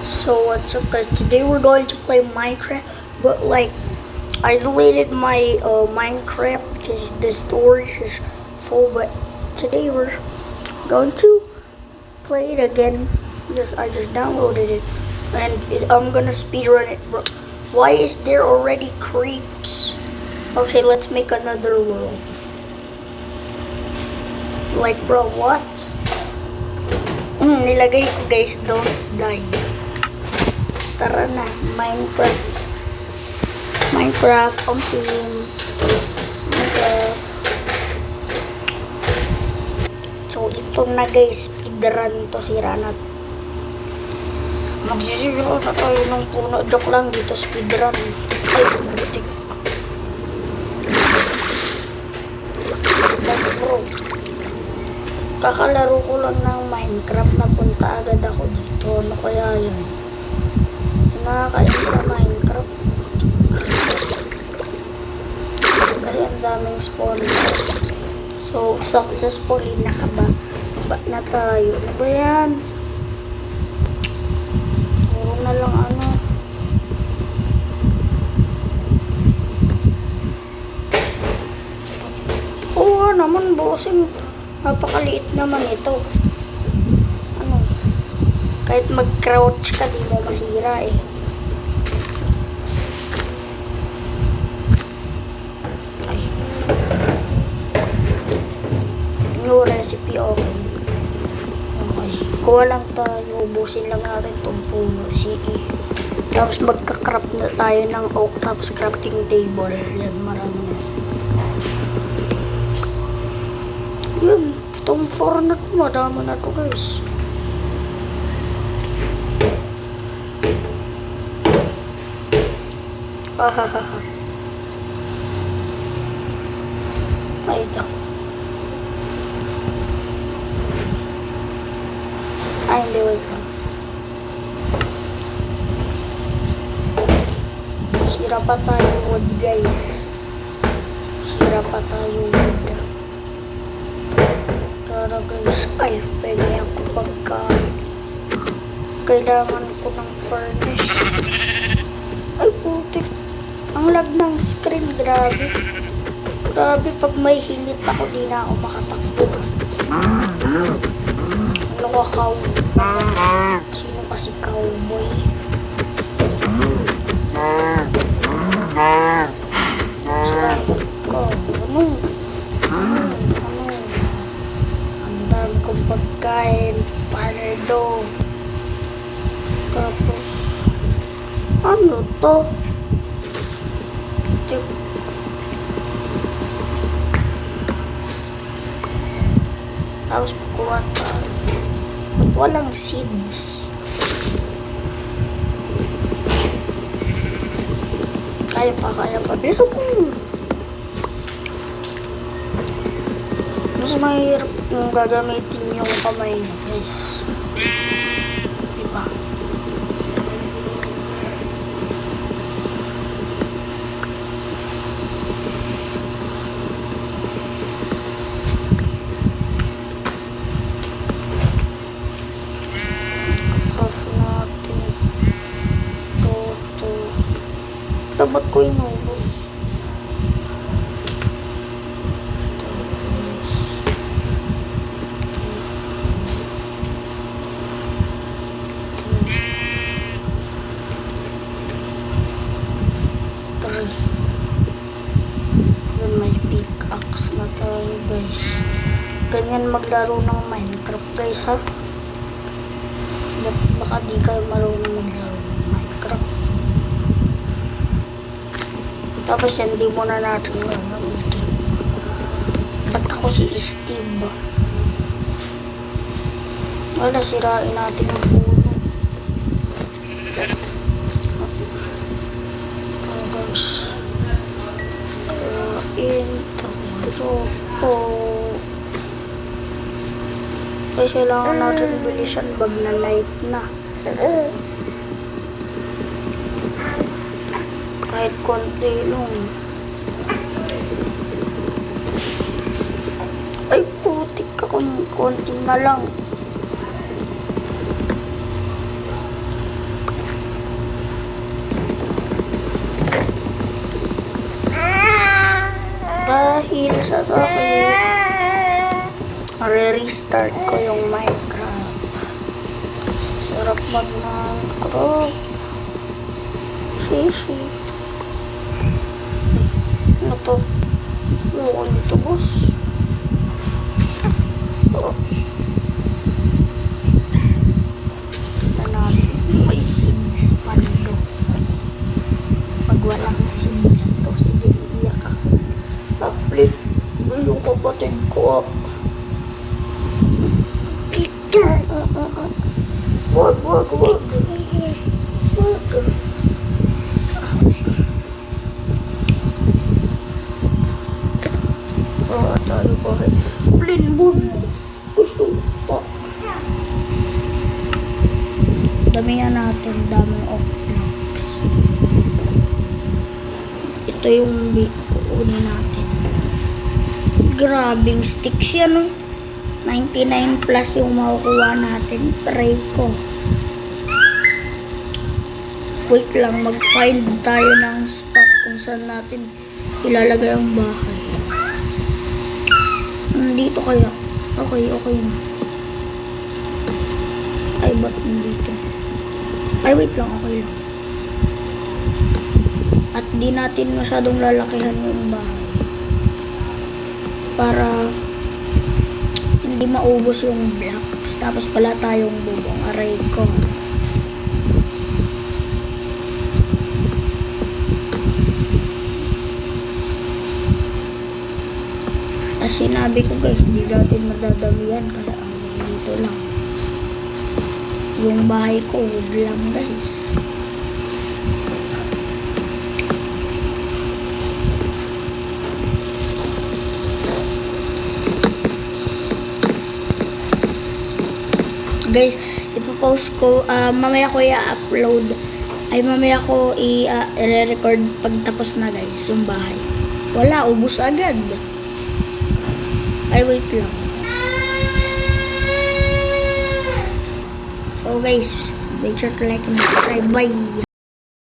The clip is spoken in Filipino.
So what's up guys, today we're going to play Minecraft, but like I deleted my Minecraft because the storage is full, but today we're going to play it again. I just downloaded it and I'm gonna speedrun it. Bro. Why is there already creeps? Okay, let's make another world. Like bro, what? Nilagay ko guys, don't die. Tara na, Minecraft, ang sim. Minecraft. So, ito na guys, speedrun to, sira na. Magsisiguro na tayo ng puno. Joke lang dito, speedrun. Ay, butik. Bro. Kakalaro ko lang ng Minecraft, napunta agad ako dito. Ano kaya yun? Nakakainis sa Minecraft kasi ang daming spawn. So successfully nakaba na tayo. Ano ba yan? Puro na lang ano. Oo naman bossing, napakaliit naman ito. Ano, kahit mag crouch ka di mo masira eh. New recipe, okay. Kuha lang tayo, ubusin lang natin itong puno, CE. Tapos magka-craft na tayo ng oak, tapos crafting table. Yan, marami na. Yun, itong 4 na ito, madami na ito guys. Hahaha. Ay, ito. Ay, hindi, wait lang. Sira pa tayo wood, guys. Sira pa tayo wood. Tara, guys. Ay, pwede ako pagkain. Kailangan ko ng furnace. Ay, putik. Ang lag ng screen, grabe. Grabe, pag may hilit ako, di na ako makatakbo. Ano ka, cowboy? Sino kasi cowboy? Saan ko? Ano? Ang dami kong pagkain. Panado. Tapos, ano to? Tapos kukuha tayo. Walang seeds. Kaya pa. Pero kung mas mahirap kung gagamitin yung kamay niya, guys. Diba? Ba't ko inubos? Yun, may pickaxe na tayo guys. Ganyan maglaro ng Minecraft guys ha. Baka di kayo marunong maglaro ng Minecraft. Tapos yan, di muna natin gagamitin. Ba't ako si Steve? Wala, sirain natin yung puno. Ito guys. Sirain. Ito. Kasi kailangan natin bilisan bag na light na. Kahit konti lang. Ay, putik ako ng konti na lang. Okay. Re-restart ko yung Minecraft. Sarap mag-Minecraft. Shishi. Ano to? Ano ito, boss? Oh. Nanalo. May Sims pando. Pag walang Sims ito, sige, iiyak ako. Uplit. Yung kapatid ko up. Wag. Wag. Tayo ba? Plinbon. Gusto pa. Damihan natin. Daming off-blocks. Ito yung kukunin natin. Grabing sticks yan, no? 99 plus yung makukuha natin. Try ko. Wait lang, mag-find tayo ng spot kung saan natin ilalagay ang bahay. Nandito kaya? Okay na. Ay, ba't nandito? Ay, wait lang, okay lang. At di natin masyadong lalakihan yung bahay. Para hindi maubos yung blocks. Tapos pala tayong bubong. Aray ko. As sinabi ko guys, hindi natin madadamihan. Kaya dito lang. Yung bahay ko, wood lang guys. Guys, ipopost ko, mamaya ko i-upload, ay mamaya ko i-record pag tapos na guys, yung bahay. Wala, ubos agad. Ay, wait lang. So guys, make sure to like and subscribe. Bye!